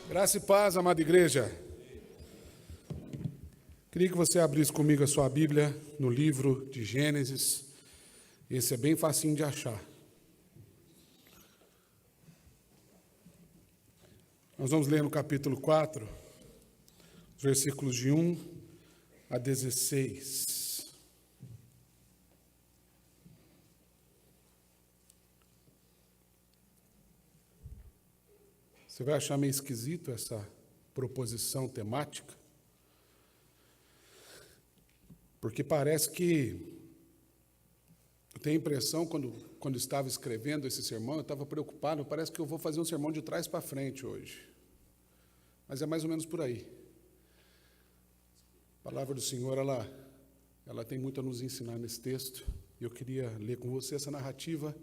Graça e paz, amada igreja. Queria que você abrisse comigo a sua Bíblia no livro de Gênesis. Esse é bem facinho de achar. Nós vamos ler no capítulo 4, os versículos de 1 a 16. Você vai achar meio esquisito essa proposição temática, porque parece que eu tenho a impressão, quando estava escrevendo esse sermão, eu estava preocupado, parece que eu vou fazer um sermão de trás para frente hoje. Mas é mais ou menos por aí. A palavra do Senhor, ela tem muito a nos ensinar nesse texto, e eu queria ler com você essa narrativa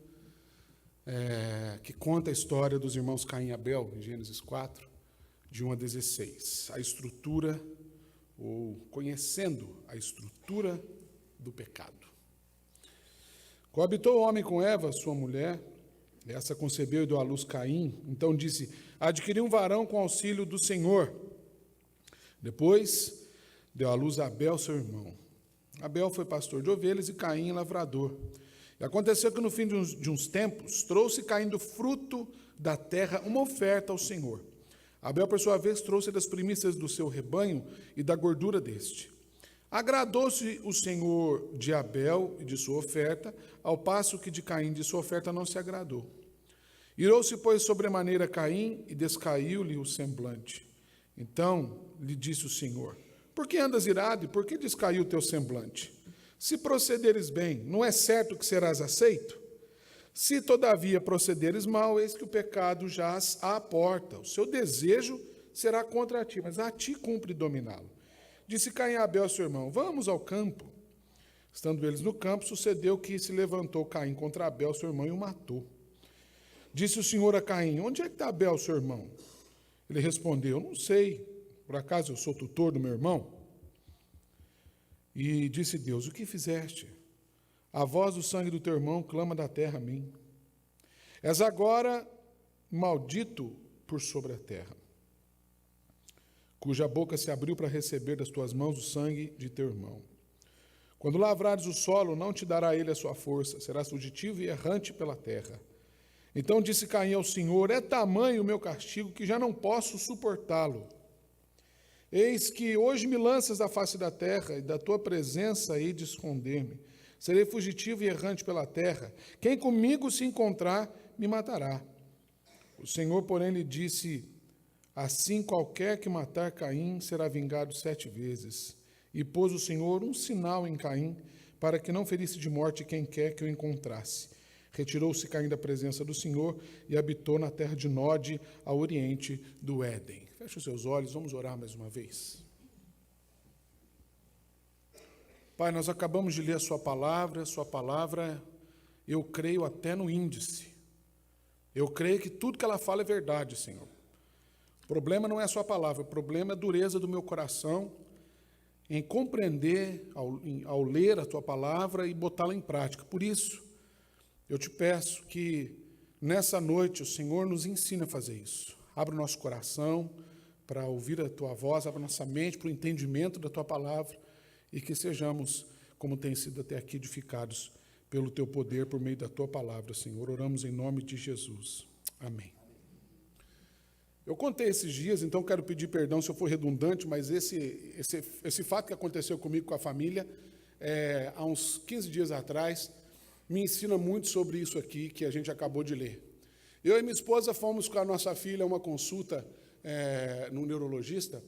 que conta a história dos irmãos Caim e Abel, em Gênesis 4, de 1 a 16. A estrutura, ou conhecendo a estrutura do pecado. Coabitou o homem com Eva, sua mulher, essa concebeu e deu à luz Caim. Então disse: adquiri um varão com auxílio do Senhor. Depois deu à luz a Abel, seu irmão. Abel foi pastor de ovelhas e Caim lavrador. E aconteceu que no fim de uns tempos, trouxe Caim do fruto da terra uma oferta ao Senhor. Abel, por sua vez, trouxe das primícias do seu rebanho e da gordura deste. Agradou-se o Senhor de Abel e de sua oferta, ao passo que de Caim de sua oferta não se agradou. Irou-se, pois, sobremaneira Caim, e descaiu-lhe o semblante. Então lhe disse o Senhor: por que andas irado, e por que descaiu o teu semblante? Se procederes bem, não é certo que serás aceito? Se, todavia, procederes mal, eis que o pecado jaz à porta. O seu desejo será contra ti, mas a ti cumpre dominá-lo. Disse Caim a Abel, seu irmão: vamos ao campo. Estando eles no campo, sucedeu que se levantou Caim contra Abel, seu irmão, e o matou. Disse o Senhor a Caim: onde é que está Abel, seu irmão? Ele respondeu: não sei, por acaso eu sou tutor do meu irmão? E disse Deus: o que fizeste? A voz do sangue do teu irmão clama da terra a mim. És agora maldito por sobre a terra, cuja boca se abriu para receber das tuas mãos o sangue de teu irmão. Quando lavrares o solo, não te dará ele a sua força, serás fugitivo e errante pela terra. Então disse Caim ao Senhor: é tamanho o meu castigo que já não posso suportá-lo. Eis que hoje me lanças da face da terra, e da tua presença hei de esconder-me. Serei fugitivo e errante pela terra. Quem comigo se encontrar, me matará. O Senhor, porém, lhe disse: assim qualquer que matar Caim será vingado 7 vezes. E pôs o Senhor um sinal em Caim, para que não ferisse de morte quem quer que o encontrasse. Retirou-se Caim da presença do Senhor e habitou na terra de Nod, a oriente do Éden. Feche os seus olhos, vamos orar mais uma vez. Pai, nós acabamos de ler a sua palavra eu creio até no índice. Eu creio que tudo que ela fala é verdade, Senhor. O problema não é a sua palavra, o problema é a dureza do meu coração em compreender, ao ler a tua palavra e botá-la em prática. Por isso, eu te peço que nessa noite o Senhor nos ensine a fazer isso. Abra o nosso coração para ouvir a tua voz, abra nossa mente para o entendimento da tua palavra e que sejamos, como tem sido até aqui, edificados pelo teu poder, por meio da tua palavra, Senhor. Oramos em nome de Jesus. Amém. Eu contei esses dias, então quero pedir perdão se eu for redundante, mas esse fato que aconteceu comigo, com a família, há uns 15 dias atrás, me ensina muito sobre isso aqui que a gente acabou de ler. Eu e minha esposa fomos com a nossa filha a uma consulta no neurologista,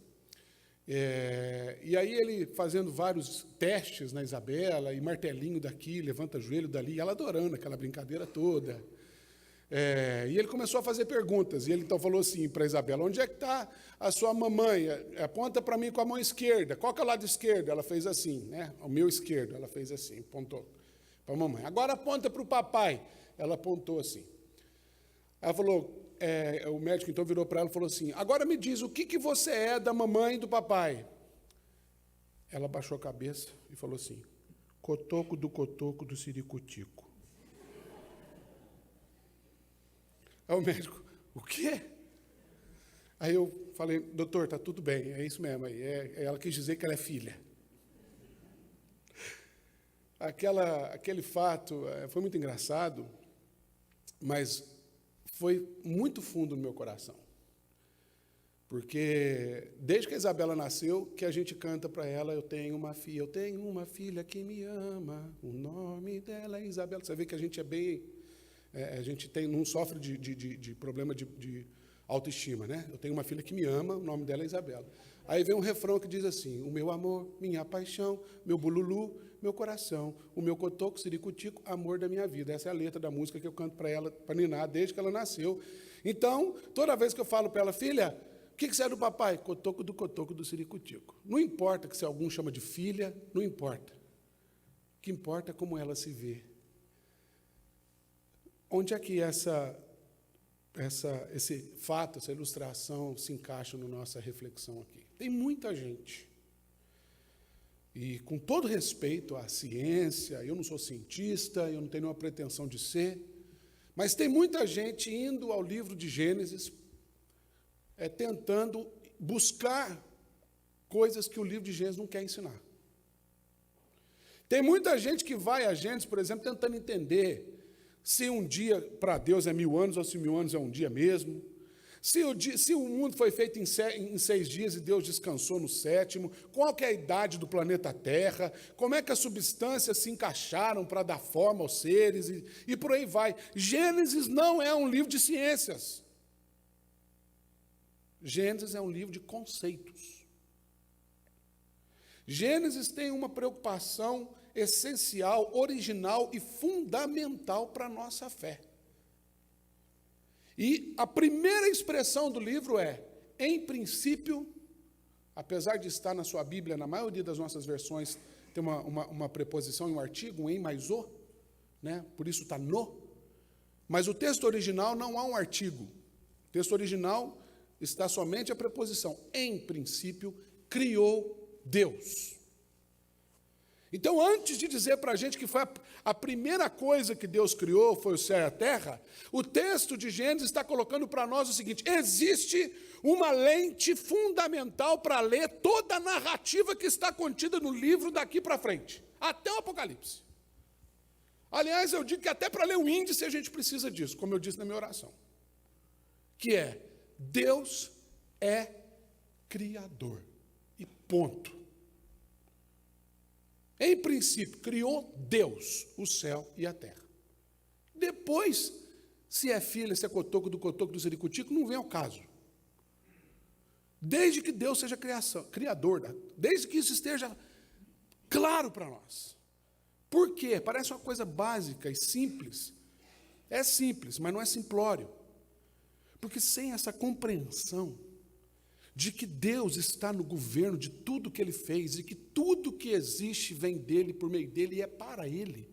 e aí ele fazendo vários testes na Isabela, e martelinho daqui, levanta joelho dali, e ela adorando aquela brincadeira toda. E ele começou a fazer perguntas, e ele então falou assim para a Isabela: onde é que está a sua mamãe? Aponta para mim com a mão esquerda. Qual que é o lado esquerdo? Ela fez assim, né? O meu esquerdo, ela fez assim, apontou para a mamãe. Agora aponta para o papai. Ela apontou assim. Ela falou: o médico então virou para ela e falou assim, agora me diz, o que você é da mamãe e do papai? Ela baixou a cabeça e falou assim, cotoco do siricutico. Aí o médico, o quê? Aí eu falei, doutor, tá tudo bem, é isso mesmo. Ela quis dizer que ela é filha. Aquele fato foi muito engraçado, mas foi muito fundo no meu coração. Porque desde que a Isabela nasceu, que a gente canta para ela, eu tenho uma filha que me ama, o nome dela é Isabela. Você vê que a gente é bem, a gente não sofre de problema de autoestima, né? Eu tenho uma filha que me ama, o nome dela é Isabela. Aí vem um refrão que diz assim, o meu amor, minha paixão, meu bululu, meu coração, o meu cotoco, siricutico, amor da minha vida. Essa é a letra da música que eu canto para ela, para ninar, desde que ela nasceu. Então, toda vez que eu falo para ela, filha, o que você é do papai? Cotoco do siricutico. Não importa que se algum chama de filha, não importa. O que importa é como ela se vê. Onde é que esse fato, essa ilustração se encaixa na nossa reflexão aqui? Tem muita gente, e com todo respeito à ciência, eu não sou cientista, eu não tenho nenhuma pretensão de ser, mas tem muita gente indo ao livro de Gênesis, tentando buscar coisas que o livro de Gênesis não quer ensinar. Tem muita gente que vai a Gênesis, por exemplo, tentando entender se um dia para Deus é 1000 anos ou se 1000 anos é um dia mesmo. Se o mundo foi feito em 6 dias e Deus descansou no 7º, qual que é a idade do planeta Terra, como é que as substâncias se encaixaram para dar forma aos seres, e por aí vai. Gênesis não é um livro de ciências. Gênesis é um livro de conceitos. Gênesis tem uma preocupação essencial, original e fundamental para a nossa fé. E a primeira expressão do livro é, em princípio, apesar de estar na sua Bíblia, na maioria das nossas versões, tem uma preposição em um artigo, um em mais o, né? Por isso está no, mas o texto original não há um artigo. O texto original está somente a preposição, em princípio, criou Deus. Então, antes de dizer para a gente que foi a primeira coisa que Deus criou, foi o céu e a terra, o texto de Gênesis está colocando para nós o seguinte, existe uma lente fundamental para ler toda a narrativa que está contida no livro daqui para frente, até o Apocalipse. Aliás, eu digo que até para ler o índice a gente precisa disso, como eu disse na minha oração, que é, Deus é criador, e ponto. Em princípio, criou Deus o céu e a terra. Depois, se é filha, se é cotoco do siricutico, não vem ao caso. Desde que Deus seja criador, desde que isso esteja claro para nós. Por quê? Parece uma coisa básica e simples. É simples, mas não é simplório. Porque sem essa compreensão de que Deus está no governo de tudo que Ele fez e que tudo que existe vem dEle, por meio dEle e é para Ele.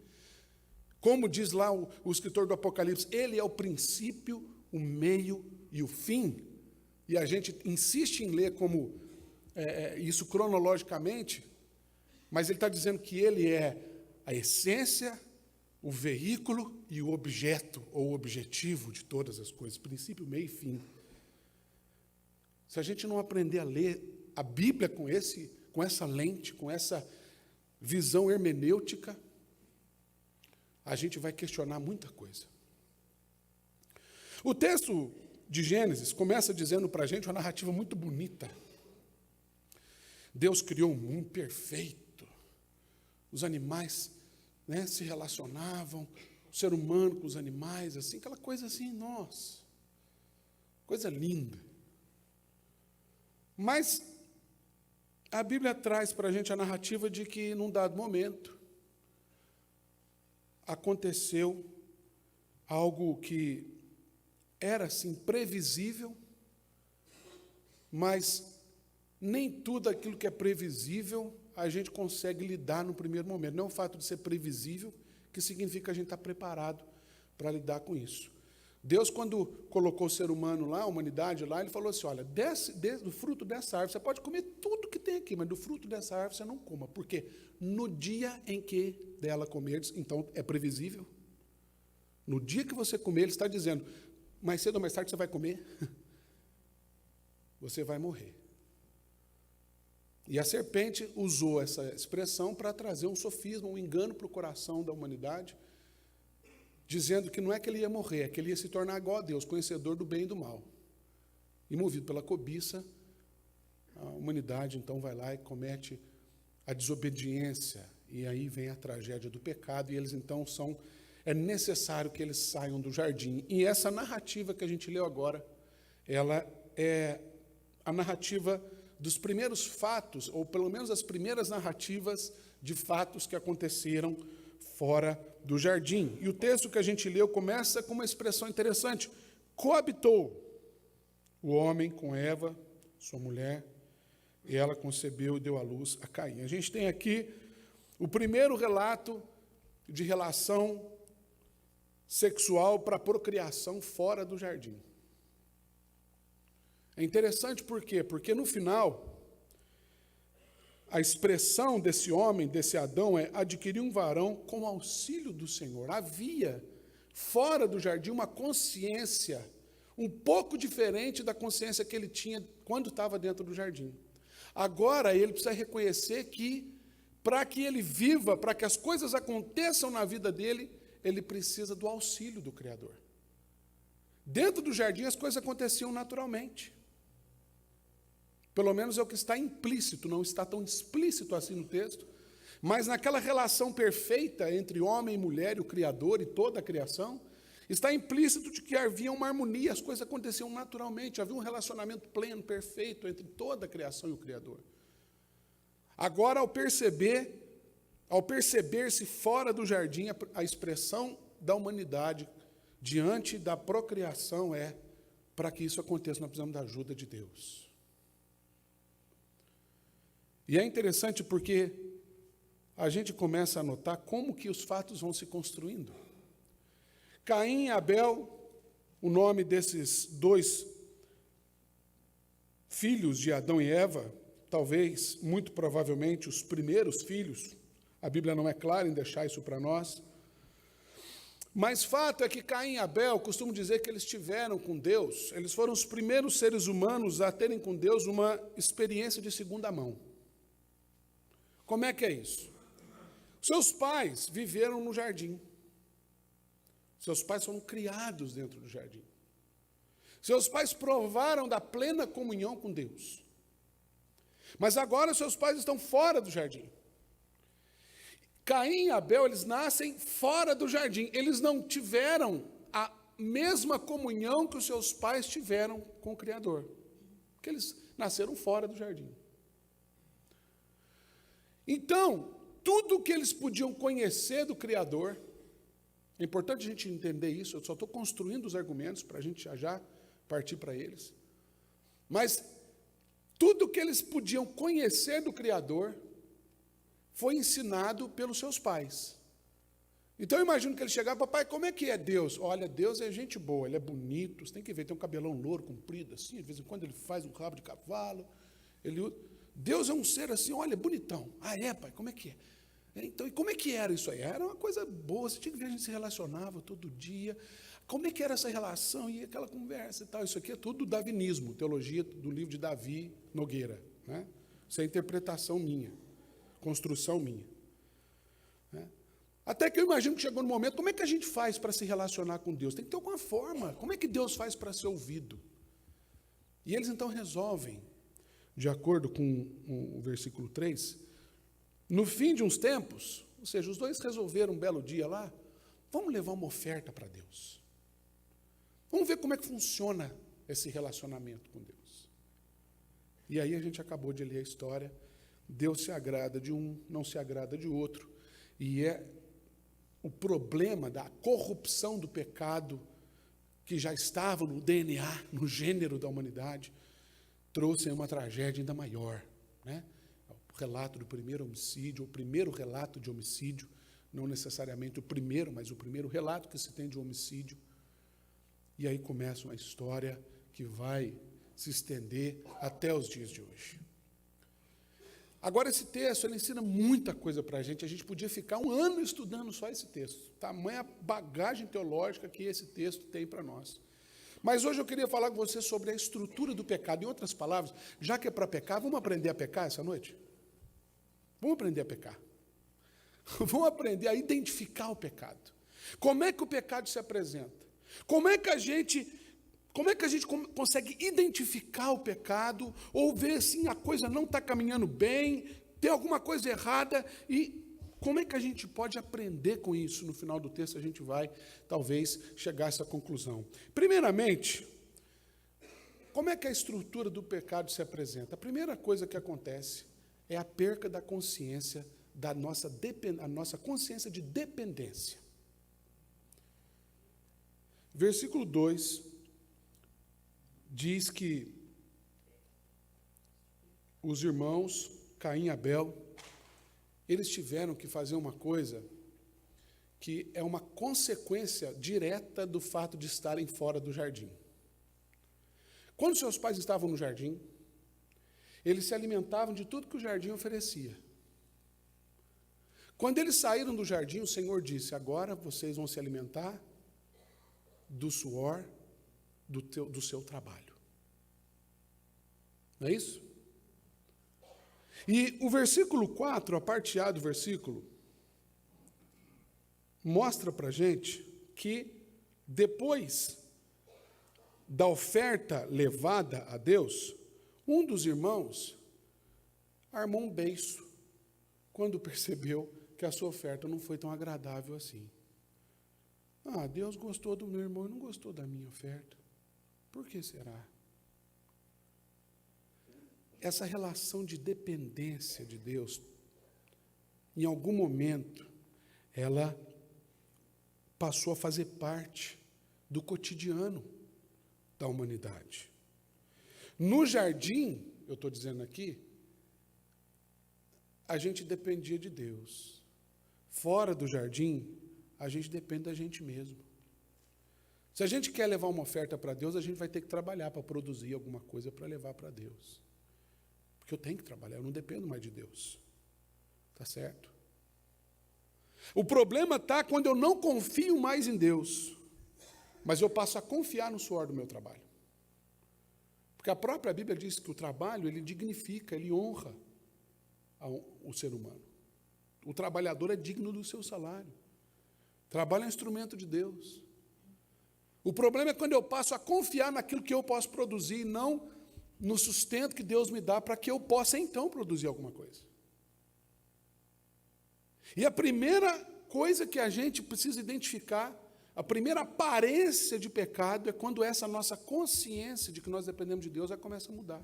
Como diz lá o escritor do Apocalipse, Ele é o princípio, o meio e o fim. E a gente insiste em ler como isso cronologicamente, mas ele está dizendo que Ele é a essência, o veículo e o objeto ou objetivo de todas as coisas, princípio, meio e fim. Se a gente não aprender a ler a Bíblia com essa lente, com essa visão hermenêutica, a gente vai questionar muita coisa. O texto de Gênesis começa dizendo para a gente uma narrativa muito bonita. Deus criou um mundo perfeito. Os animais, né, se relacionavam, o ser humano com os animais, assim, aquela coisa assim, nossa, coisa linda. Mas a Bíblia traz para a gente a narrativa de que, num dado momento, aconteceu algo que era, assim, previsível, mas nem tudo aquilo que é previsível a gente consegue lidar no primeiro momento. Não é o fato de ser previsível que significa que a gente está preparado para lidar com isso. Deus, quando colocou o ser humano lá, a humanidade lá, ele falou assim, olha, do fruto dessa árvore, você pode comer tudo que tem aqui, mas do fruto dessa árvore você não coma. Por quê? No dia em que dela comerdes, então é previsível. No dia que você comer, ele está dizendo, mais cedo ou mais tarde você vai comer, você vai morrer. E a serpente usou essa expressão para trazer um sofisma, um engano para o coração da humanidade, dizendo que não é que ele ia morrer, é que ele ia se tornar igual a Deus, conhecedor do bem e do mal. E movido pela cobiça, a humanidade então vai lá e comete a desobediência, e aí vem a tragédia do pecado, e eles então é necessário que eles saiam do jardim. E essa narrativa que a gente leu agora, ela é a narrativa dos primeiros fatos, ou pelo menos as primeiras narrativas de fatos que aconteceram fora do jardim. E o texto que a gente leu começa com uma expressão interessante. Coabitou o homem com Eva, sua mulher, e ela concebeu e deu à luz a Caim. A gente tem aqui o primeiro relato de relação sexual para procriação fora do jardim. É interessante por quê? Porque no final, a expressão desse homem, desse Adão, é adquirir um varão com auxílio do Senhor. Havia, fora do jardim, uma consciência um pouco diferente da consciência que ele tinha quando estava dentro do jardim. Agora, ele precisa reconhecer que, para que ele viva, para que as coisas aconteçam na vida dele, ele precisa do auxílio do Criador. Dentro do jardim, as coisas aconteciam naturalmente. Pelo menos é o que está implícito, não está tão explícito assim no texto, mas naquela relação perfeita entre homem e mulher, e o Criador e toda a criação, está implícito de que havia uma harmonia, as coisas aconteciam naturalmente, havia um relacionamento pleno, perfeito entre toda a criação e o Criador. Agora, ao perceber-se fora do jardim, a expressão da humanidade diante da procriação é, para que isso aconteça, nós precisamos da ajuda de Deus. E é interessante porque a gente começa a notar como que os fatos vão se construindo. Caim e Abel, o nome desses dois filhos de Adão e Eva, talvez, muito provavelmente, os primeiros filhos, a Bíblia não é clara em deixar isso para nós, mas fato é que Caim e Abel costumam dizer que eles tiveram com Deus, eles foram os primeiros seres humanos a terem com Deus uma experiência de segunda mão. Como é que é isso? Seus pais viveram no jardim. Seus pais foram criados dentro do jardim. Seus pais provaram da plena comunhão com Deus. Mas agora seus pais estão fora do jardim. Caim e Abel, eles nascem fora do jardim. Eles não tiveram a mesma comunhão que os seus pais tiveram com o Criador. Porque eles nasceram fora do jardim. Então, tudo que eles podiam conhecer do Criador, é importante a gente entender isso, eu só estou construindo os argumentos para a gente já partir para eles. Mas tudo que eles podiam conhecer do Criador foi ensinado pelos seus pais. Então eu imagino que ele chegava, papai, como é que é Deus? Olha, Deus é gente boa, ele é bonito, você tem que ver, tem um cabelão louro, comprido, assim, de vez em quando ele faz um rabo de cavalo, Deus é um ser assim, olha, bonitão. Ah, é, pai, como é que é? Então, e como é que era isso aí? Era uma coisa boa, você tinha que ver, a gente se relacionava todo dia. Como é que era essa relação e aquela conversa e tal? Isso aqui é tudo davinismo, teologia do livro de Davi Nogueira. Né? Isso é interpretação minha, construção minha. Né? Até que eu imagino que chegou no momento, como é que a gente faz para se relacionar com Deus? Tem que ter alguma forma. Como é que Deus faz para ser ouvido? E eles então resolvem, de acordo com o versículo 3, no fim de uns tempos, ou seja, os dois resolveram um belo dia lá, vamos levar uma oferta para Deus. Vamos ver como é que funciona esse relacionamento com Deus. E aí a gente acabou de ler a história, Deus se agrada de um, não se agrada de outro, e é o problema da corrupção do pecado, que já estava no DNA, no gênero da humanidade, trouxe uma tragédia ainda maior, né? O relato do primeiro homicídio, o primeiro relato de homicídio, não necessariamente o primeiro, mas o primeiro relato que se tem de homicídio, E aí começa uma história que vai se estender até os dias de hoje. Agora, esse texto, ele ensina muita coisa para a gente podia ficar um ano estudando só esse texto. Tamanha bagagem teológica que esse texto tem para nós. Mas hoje eu queria falar com você sobre a estrutura do pecado. Em outras palavras, já que é para pecar, vamos aprender a pecar essa noite? Vamos aprender a pecar. Vamos aprender a identificar o pecado. Como é que o pecado se apresenta? Como é que a gente consegue identificar o pecado, ou ver assim, a coisa não está caminhando bem, tem alguma coisa errada, e como é que a gente pode aprender com isso? No final do texto a gente vai, talvez, chegar a essa conclusão. Primeiramente, como é que a estrutura do pecado se apresenta? A primeira coisa que acontece é a perca da consciência, a nossa consciência de dependência. Versículo 2 diz que os irmãos Caim e Abel, eles tiveram que fazer uma coisa que é uma consequência direta do fato de estarem fora do jardim. Quando seus pais estavam no jardim, eles se alimentavam de tudo que o jardim oferecia. Quando eles saíram do jardim, o Senhor disse: agora vocês vão se alimentar do suor do seu trabalho. Não é isso? E o versículo 4, a parte A do versículo, mostra para a gente que depois da oferta levada a Deus, um dos irmãos armou um beiço quando percebeu que a sua oferta não foi tão agradável assim. Deus gostou do meu irmão e não gostou da minha oferta. Por que será? Essa relação de dependência de Deus, em algum momento, ela passou a fazer parte do cotidiano da humanidade. No jardim, eu estou dizendo aqui, a gente dependia de Deus. Fora do jardim, a gente depende da gente mesmo. Se a gente quer levar uma oferta para Deus, a gente vai ter que trabalhar para produzir alguma coisa para levar para Deus. Porque eu tenho que trabalhar, eu não dependo mais de Deus. Tá certo? O problema está quando eu não confio mais em Deus, mas eu passo a confiar no suor do meu trabalho. Porque a própria Bíblia diz que o trabalho, ele dignifica, ele honra o ser humano. O trabalhador é digno do seu salário. O trabalho é um instrumento de Deus. O problema é quando eu passo a confiar naquilo que eu posso produzir, e não no sustento que Deus me dá para que eu possa, então, produzir alguma coisa. E a primeira coisa que a gente precisa identificar, a primeira aparência de pecado, é quando essa nossa consciência de que nós dependemos de Deus, ela começa a mudar.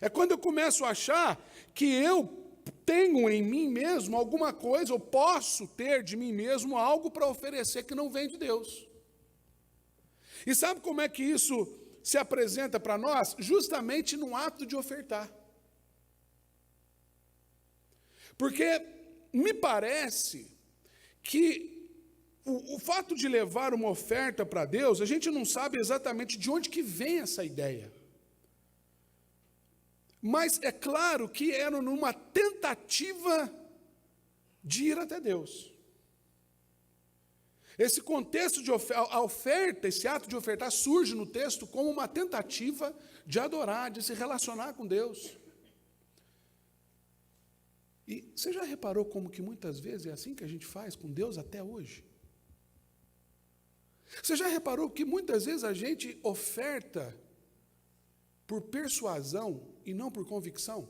É quando eu começo a achar que eu tenho em mim mesmo alguma coisa, ou posso ter de mim mesmo algo para oferecer que não vem de Deus. E sabe como é que isso se apresenta para nós? Justamente no ato de ofertar. Porque me parece que o fato de levar uma oferta para Deus, a gente não sabe exatamente de onde que vem essa ideia. Mas é claro que era numa tentativa de ir até Deus. Esse contexto de a oferta, esse ato de ofertar, surge no texto como uma tentativa de adorar, de se relacionar com Deus. E você já reparou como que muitas vezes é assim que a gente faz com Deus até hoje? Você já reparou que muitas vezes a gente oferta por persuasão e não por convicção?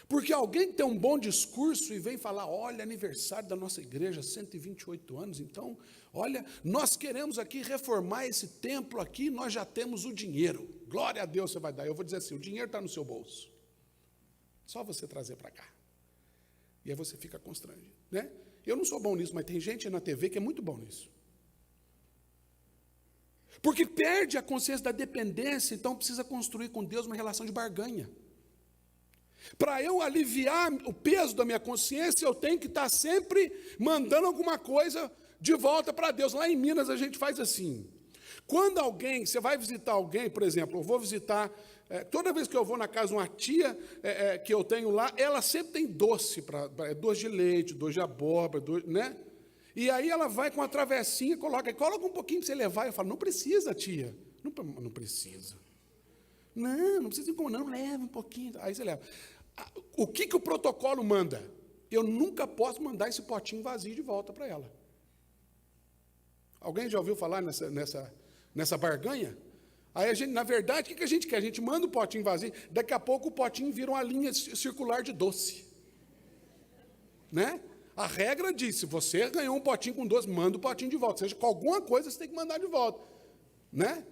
Porque alguém tem um bom discurso e vem falar: olha, aniversário da nossa igreja, 128 anos, então, olha, nós queremos aqui reformar esse templo aqui, nós já temos o dinheiro. Glória a Deus você vai dar. Eu vou dizer assim: o dinheiro está no seu bolso. Só você trazer para cá. E aí você fica constrangido, né? Eu não sou bom nisso, mas tem gente na TV que é muito bom nisso. Porque perde a consciência da dependência, então precisa construir com Deus uma relação de barganha. Para eu aliviar o peso da minha consciência, eu tenho que estar sempre mandando alguma coisa de volta para Deus. Lá em Minas a gente faz assim. Quando você vai visitar alguém, por exemplo, eu vou visitar, toda vez que eu vou na casa de uma tia que eu tenho lá, ela sempre tem doce, doce de leite, doce de abóbora, né? E aí ela vai com uma travessinha, coloca um pouquinho para você levar. Eu falo, não precisa, tia. Não precisa. Não precisa como não, leva um pouquinho. Aí você leva. O que o protocolo manda? Eu nunca posso mandar esse potinho vazio de volta para ela. Alguém já ouviu falar nessa barganha? Aí a gente, na verdade, o que a gente quer? A gente manda o potinho vazio, daqui a pouco o potinho vira uma linha circular de doce. Né? A regra diz, se você ganhou um potinho com doce, manda o potinho de volta. Seja com alguma coisa, você tem que mandar de volta. Né?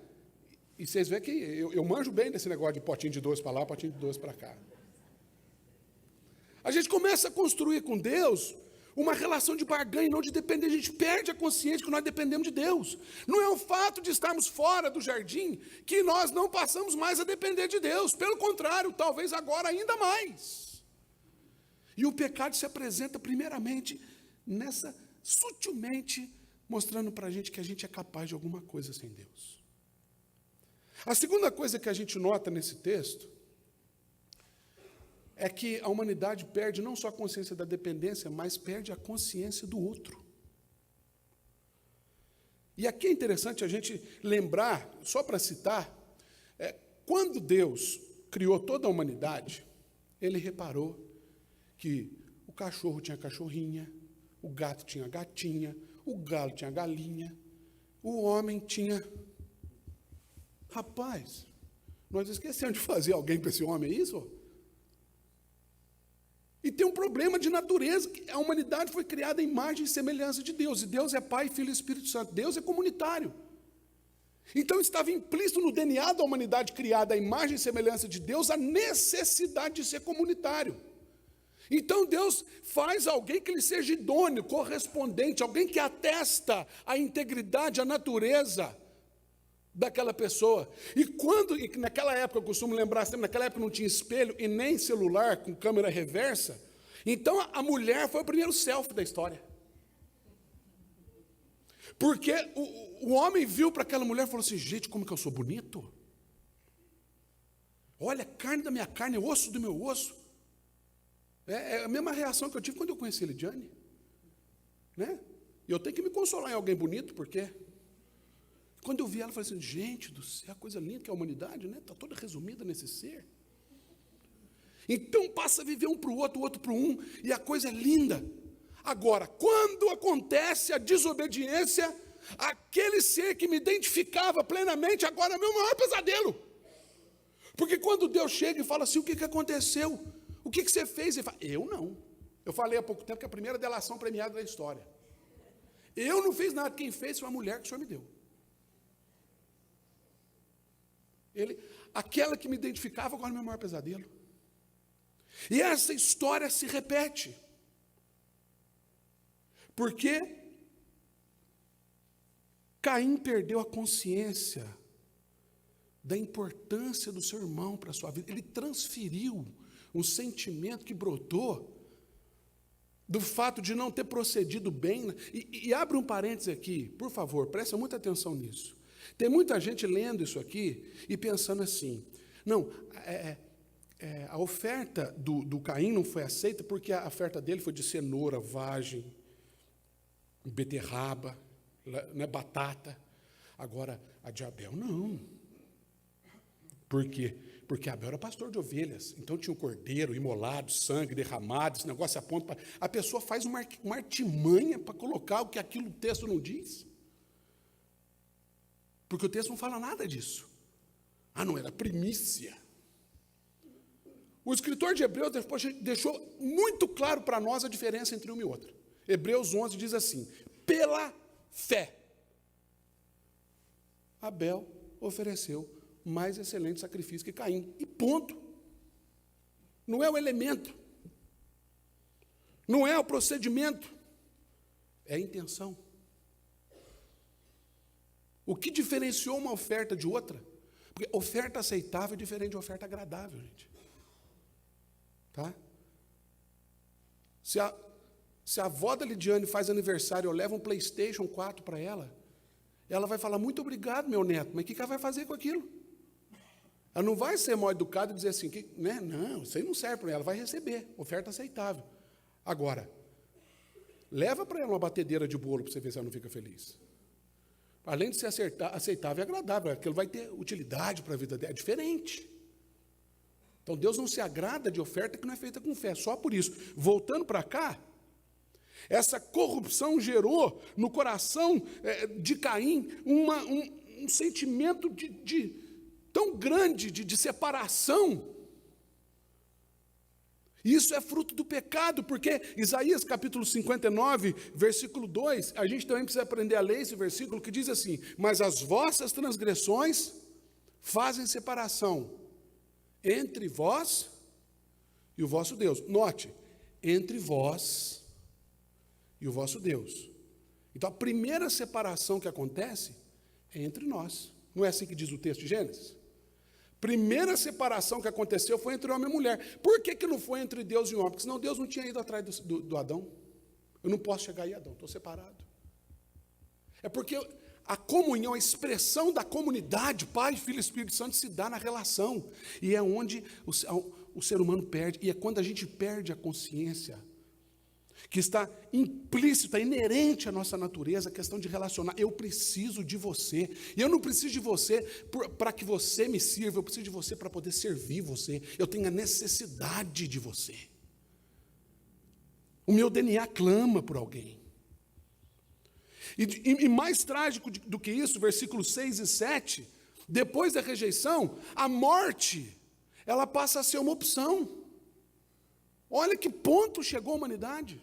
E vocês veem que eu manjo bem desse negócio de potinho de doce para lá, potinho de doce para cá. A gente começa a construir com Deus uma relação de barganha, não de depender. A gente perde a consciência que nós dependemos de Deus. Não é o fato de estarmos fora do jardim que nós não passamos mais a depender de Deus. Pelo contrário, talvez agora ainda mais. E o pecado se apresenta primeiramente sutilmente, mostrando para a gente que a gente é capaz de alguma coisa sem Deus. A segunda coisa que a gente nota nesse texto é que a humanidade perde não só a consciência da dependência, mas perde a consciência do outro. E aqui é interessante a gente lembrar, só para citar, quando Deus criou toda a humanidade, Ele reparou que o cachorro tinha cachorrinha, o gato tinha gatinha, o galo tinha galinha, o homem tinha... Rapaz, nós esquecemos de fazer alguém para esse homem, é isso? E tem um problema de natureza, que a humanidade foi criada à imagem e semelhança de Deus, e Deus é Pai, Filho e Espírito Santo, Deus é comunitário. Então estava implícito no DNA da humanidade criada à imagem e semelhança de Deus a necessidade de ser comunitário. Então Deus faz alguém que lhe seja idôneo, correspondente, alguém que atesta a integridade, a natureza daquela pessoa. E naquela época, eu costumo lembrar sempre, naquela época não tinha espelho e nem celular com câmera reversa, então a mulher foi o primeiro selfie da história. Porque o homem viu para aquela mulher e falou assim, gente, como que eu sou bonito? Olha, carne da minha carne, osso do meu osso. É a mesma reação que eu tive quando eu conheci a Lidiane. Né? E eu tenho que me consolar em alguém bonito, porque quando eu vi ela, eu falei assim, gente do céu, a coisa linda que é a humanidade, né? Está toda resumida nesse ser. Então passa a viver um para o outro para um, e a coisa é linda. Agora, quando acontece a desobediência, aquele ser que me identificava plenamente, agora é meu maior pesadelo. Porque quando Deus chega e fala assim, o que aconteceu? O que você fez? Ele fala, eu não. Eu falei há pouco tempo que é a primeira delação premiada da história. Eu não fiz nada, quem fez foi a mulher que o Senhor me deu. Aquela que me identificava, agora é meu maior pesadelo. E essa história se repete. Porque Caim perdeu a consciência da importância do seu irmão para a sua vida. Ele transferiu um sentimento que brotou do fato de não ter procedido bem. E abre um parêntese aqui, por favor, presta muita atenção nisso. Tem muita gente lendo isso aqui e pensando assim, não, a oferta do Caim não foi aceita porque a oferta dele foi de cenoura, vagem, beterraba, né, batata. Agora, a de Abel, não. Por quê? Porque Abel era pastor de ovelhas, então tinha um cordeiro imolado, sangue derramado, esse negócio aponta para... A pessoa faz uma artimanha para colocar o que aquilo o texto não diz. Porque o texto não fala nada disso. Ah, não, era primícia. O escritor de Hebreus depois deixou muito claro para nós a diferença entre uma e outra. Hebreus 11 diz assim, pela fé, Abel ofereceu mais excelente sacrifício que Caim. E ponto. Não é o elemento. Não é o procedimento. É a intenção. O que diferenciou uma oferta de outra? Porque oferta aceitável é diferente de oferta agradável, gente. Tá? Se a avó da Lidiane faz aniversário, eu levo um PlayStation 4 para ela vai falar, muito obrigado, meu neto, mas o que ela vai fazer com aquilo? Ela não vai ser mal educada e dizer assim, né? Não, isso aí não serve para ela, ela vai receber, oferta aceitável. Agora, leva para ela uma batedeira de bolo para você ver se ela não fica feliz. Além de ser aceitável e agradável, aquilo vai ter utilidade para a vida dela, é diferente. Então, Deus não se agrada de oferta que não é feita com fé, só por isso. Voltando para cá, essa corrupção gerou no coração de Caim um sentimento tão grande de separação. Isso é fruto do pecado, porque Isaías capítulo 59, versículo 2, a gente também precisa aprender a ler esse versículo que diz assim, mas as vossas transgressões fazem separação entre vós e o vosso Deus. Note, entre vós e o vosso Deus. Então a primeira separação que acontece é entre nós. Não é assim que diz o texto de Gênesis? Primeira separação que aconteceu foi entre homem e mulher. Por que não foi entre Deus e o homem? Porque senão Deus não tinha ido atrás do Adão. Eu não posso chegar aí, Adão, estou separado. É porque a comunhão, a expressão da comunidade, Pai, Filho e Espírito Santo, se dá na relação. E é onde o ser humano perde. E é quando a gente perde a consciência, que está implícita, inerente à nossa natureza, a questão de relacionar. Eu preciso de você. E eu não preciso de você para que você me sirva, eu preciso de você para poder servir você. Eu tenho a necessidade de você. O meu DNA clama por alguém. E mais trágico do que isso, versículos 6 e 7, depois da rejeição, a morte, ela passa a ser uma opção. Olha que ponto chegou a humanidade.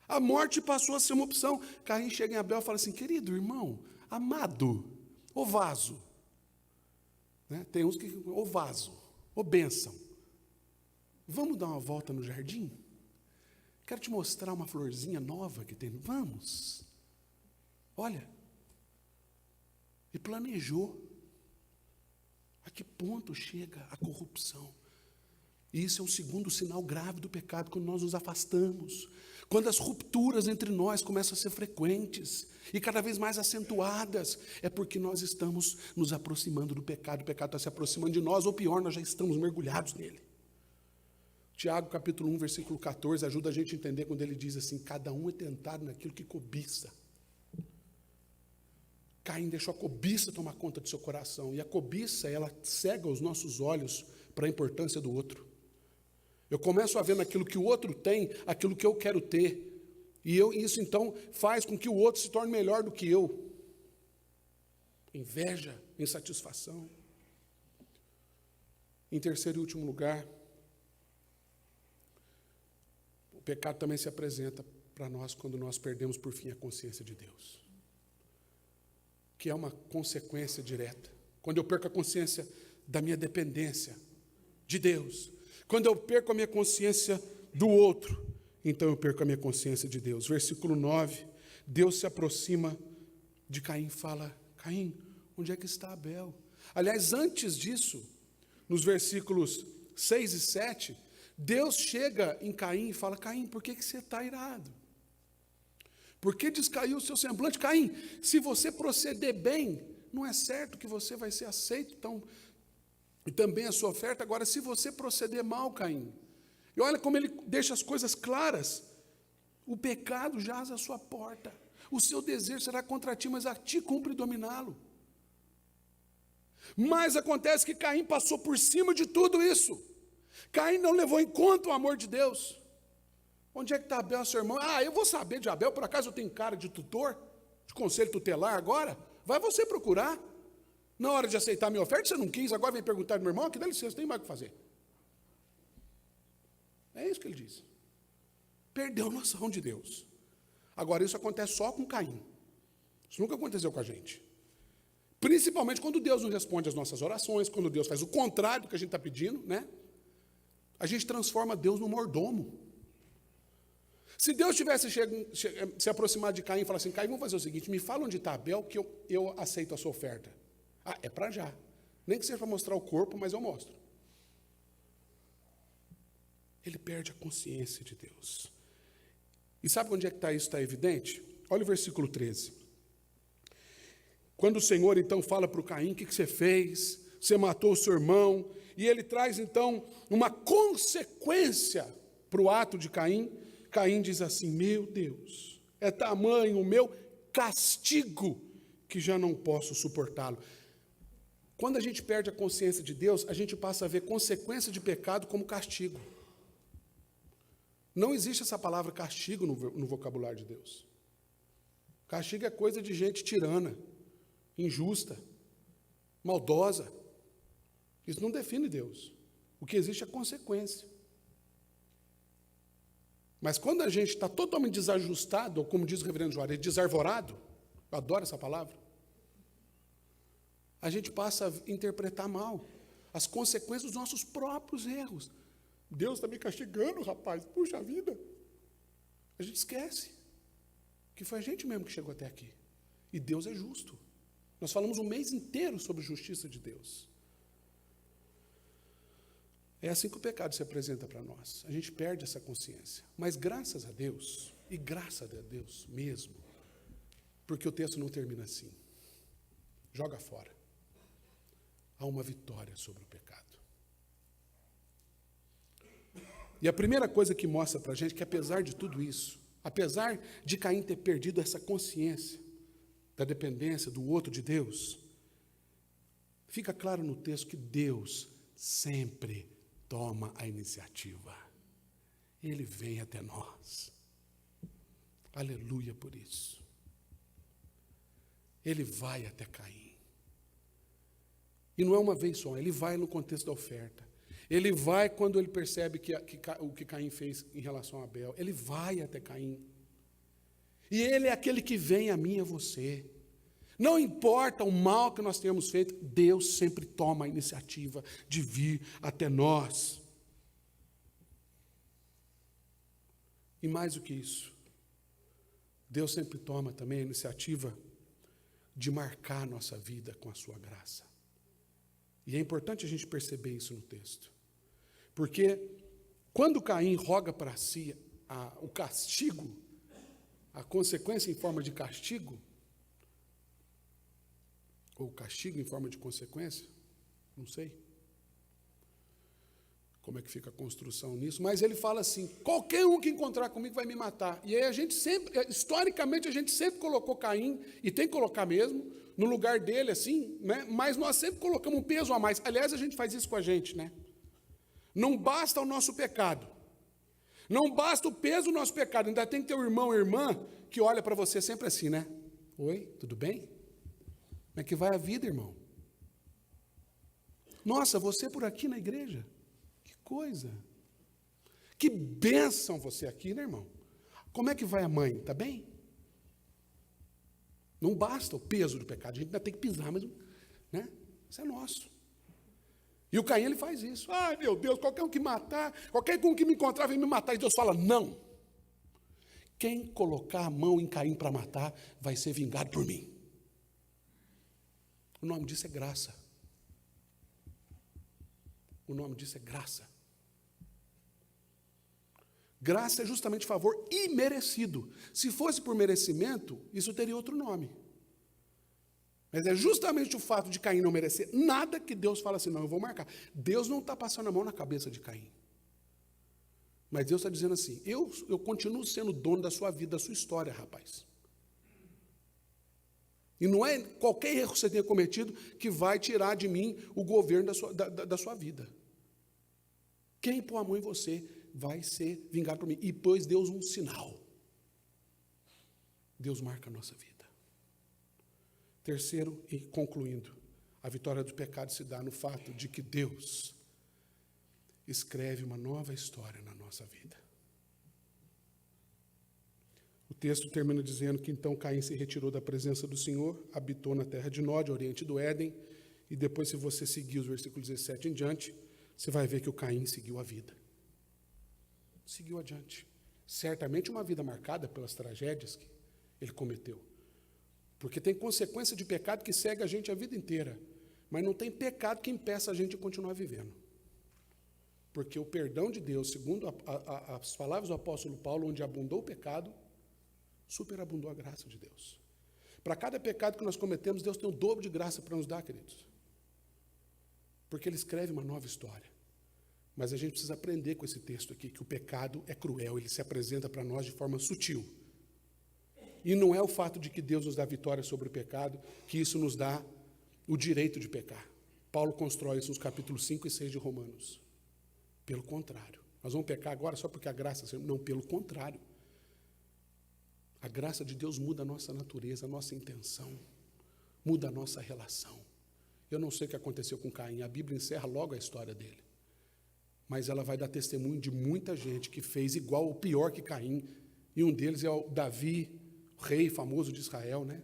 A morte passou a ser uma opção. Caim chega em Abel e fala assim, querido irmão, amado, ô vaso. Né? Tem uns que, ô vaso, ô bênção. Vamos dar uma volta no jardim? Quero te mostrar uma florzinha nova que tem. Vamos. Olha. E planejou. A que ponto chega a corrupção? Isso é um segundo sinal grave do pecado, quando nós nos afastamos. Quando as rupturas entre nós começam a ser frequentes e cada vez mais acentuadas, é porque nós estamos nos aproximando do pecado, o pecado está se aproximando de nós, ou pior, nós já estamos mergulhados nele. Tiago capítulo 1, versículo 14, ajuda a gente a entender quando ele diz assim, cada um é tentado naquilo que cobiça. Caim deixou a cobiça tomar conta do seu coração, e a cobiça, ela cega os nossos olhos para a importância do outro. Eu começo a ver naquilo que o outro tem, aquilo que eu quero ter. E isso então faz com que o outro se torne melhor do que eu. Inveja, insatisfação. Em terceiro e último lugar, o pecado também se apresenta para nós quando nós perdemos por fim a consciência de Deus. Que é uma consequência direta. Quando eu perco a consciência da minha dependência de Deus. Quando eu perco a minha consciência do outro, então eu perco a minha consciência de Deus. Versículo 9, Deus se aproxima de Caim e fala, Caim, onde é que está Abel? Aliás, antes disso, nos versículos 6 e 7, Deus chega em Caim e fala, Caim, por que você está irado? Por que descaiu o seu semblante? Caim, se você proceder bem, não é certo que você vai ser aceito, então... E também a sua oferta, agora, se você proceder mal, Caim, e olha como ele deixa as coisas claras, o pecado jaz à sua porta, o seu desejo será contra ti, mas a ti cumpre dominá-lo. Mas acontece que Caim passou por cima de tudo isso, Caim não levou em conta o amor de Deus. Onde é que está Abel, seu irmão? Eu vou saber de Abel, por acaso eu tenho cara de tutor, de conselho tutelar agora? Vai você procurar. Na hora de aceitar a minha oferta, você não quis, agora vem perguntar do meu irmão, que dá licença, tem mais o que fazer. É isso que ele diz. Perdeu a noção de Deus. Agora, isso acontece só com Caim. Isso nunca aconteceu com a gente. Principalmente quando Deus não responde às nossas orações, quando Deus faz o contrário do que a gente está pedindo, né? A gente transforma Deus num mordomo. Se Deus tivesse se aproximado de Caim e falasse assim, Caim, vamos fazer o seguinte, me fala onde está Abel, que eu aceito a sua oferta. É para já. Nem que seja para mostrar o corpo, mas eu mostro. ele perde a consciência de Deus. E sabe onde é que isso está evidente? Olha o versículo 13. Quando o Senhor então fala para o Caim: o que você fez? Você matou o seu irmão. E ele traz então uma consequência para o ato de Caim. Caim diz assim: meu Deus, é tamanho o meu castigo que já não posso suportá-lo. Quando a gente perde a consciência de Deus, a gente passa a ver consequência de pecado como castigo. Não existe essa palavra castigo no vocabulário de Deus. Castigo é coisa de gente tirana, injusta, maldosa. Isso não define Deus. O que existe é consequência. Mas quando a gente está totalmente desajustado, ou como diz o reverendo Juarez, desarvorado, eu adoro essa palavra, a gente passa a interpretar mal as consequências dos nossos próprios erros. Deus está me castigando, rapaz, puxa vida. A gente esquece que foi a gente mesmo que chegou até aqui. E Deus é justo. Nós falamos um mês inteiro sobre a justiça de Deus. É assim que o pecado se apresenta para nós. A gente perde essa consciência. Mas graças a Deus, e graças a Deus mesmo, porque o texto não termina assim. Joga fora. Há uma vitória sobre o pecado. E a primeira coisa que mostra para a gente que, apesar de tudo isso, apesar de Caim ter perdido essa consciência da dependência do outro de Deus, fica claro no texto que Deus sempre toma a iniciativa. Ele vem até nós. Aleluia por isso. Ele vai até Caim. E não é uma vez só, ele vai no contexto da oferta. Ele vai quando ele percebe o que Caim fez em relação a Abel. Ele vai até Caim. E ele é aquele que vem a mim e a você. Não importa o mal que nós tenhamos feito, Deus sempre toma a iniciativa de vir até nós. E mais do que isso, Deus sempre toma também a iniciativa de marcar a nossa vida com a sua graça. E é importante a gente perceber isso no texto. Porque quando Caim roga para si o castigo, a consequência em forma de castigo, ou castigo em forma de consequência, não sei como é que fica a construção nisso, mas ele fala assim: qualquer um que encontrar comigo vai me matar. E aí a gente sempre, historicamente, a gente sempre colocou Caim, e tem que colocar mesmo, no lugar dele, assim, né? Mas nós sempre colocamos um peso a mais. Aliás, a gente faz isso com a gente, né? Não basta o nosso pecado. Não basta o peso do nosso pecado. Ainda tem que ter um irmão ou irmã que olha para você sempre assim, né? Oi, tudo bem? Como é que vai a vida, irmão? Nossa, você por aqui na igreja? Que coisa. Que bênção você aqui, né, irmão? Como é que vai a mãe? Está bem? Não basta o peso do pecado, a gente ainda tem que pisar, mas, né? Isso é nosso. E o Caim, ele faz isso. Ai, meu Deus, qualquer um que me encontrar vem me matar. E Deus fala: não. Quem colocar a mão em Caim para matar, vai ser vingado por mim. O nome disso é graça. O nome disso é graça. Graça é justamente favor imerecido. Se fosse por merecimento, isso teria outro nome. Mas é justamente o fato de Caim não merecer nada que Deus fala assim: não, eu vou marcar. Deus não está passando a mão na cabeça de Caim. Mas Deus está dizendo assim: eu continuo sendo dono da sua vida, da sua história, rapaz. E não é qualquer erro que você tenha cometido que vai tirar de mim o governo da sua vida. Quem pôr a mão em você vai ser vingado por mim. E pôs Deus um sinal. Deus marca a nossa vida. Terceiro, e concluindo, a vitória do pecado se dá no fato de que Deus escreve uma nova história na nossa vida. O texto termina dizendo que então Caim se retirou da presença do Senhor, habitou na terra de Nod, oriente do Éden, e depois, se você seguir os versículos 17 em diante, você vai ver que o Caim seguiu a vida. Seguiu adiante. Certamente uma vida marcada pelas tragédias que ele cometeu. Porque tem consequência de pecado que segue a gente a vida inteira. Mas não tem pecado que impeça a gente de continuar vivendo. Porque o perdão de Deus, segundo as palavras do apóstolo Paulo, onde abundou o pecado, superabundou a graça de Deus. Para cada pecado que nós cometemos, Deus tem o dobro de graça para nos dar, queridos. Porque Ele escreve uma nova história. Mas a gente precisa aprender com esse texto aqui, que o pecado é cruel, ele se apresenta para nós de forma sutil. E não é o fato de que Deus nos dá vitória sobre o pecado, que isso nos dá o direito de pecar. Paulo constrói isso nos capítulos 5 e 6 de Romanos. Pelo contrário. Nós vamos pecar agora só porque a graça... Não, pelo contrário. A graça de Deus muda a nossa natureza, a nossa intenção, muda a nossa relação. Eu não sei o que aconteceu com Caim, a Bíblia encerra logo a história dele. Mas ela vai dar testemunho de muita gente que fez igual ou pior que Caim. E um deles é o Davi, rei famoso de Israel, né?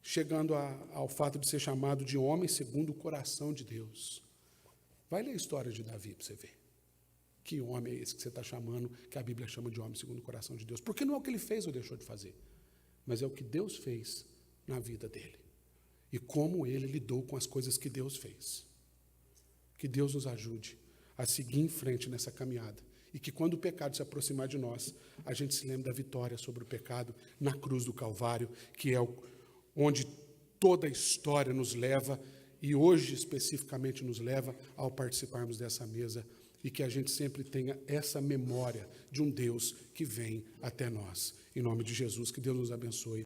Chegando ao fato de ser chamado de homem segundo o coração de Deus. Vai ler a história de Davi para você ver. Que homem é esse que você está chamando, que a Bíblia chama de homem segundo o coração de Deus? Porque não é o que ele fez ou deixou de fazer, mas é o que Deus fez na vida dele. E como ele lidou com as coisas que Deus fez. Que Deus nos ajude a seguir em frente nessa caminhada. E que quando o pecado se aproximar de nós, a gente se lembre da vitória sobre o pecado na cruz do Calvário, que é onde toda a história nos leva, e hoje especificamente nos leva ao participarmos dessa mesa, e que a gente sempre tenha essa memória de um Deus que vem até nós. Em nome de Jesus, que Deus nos abençoe.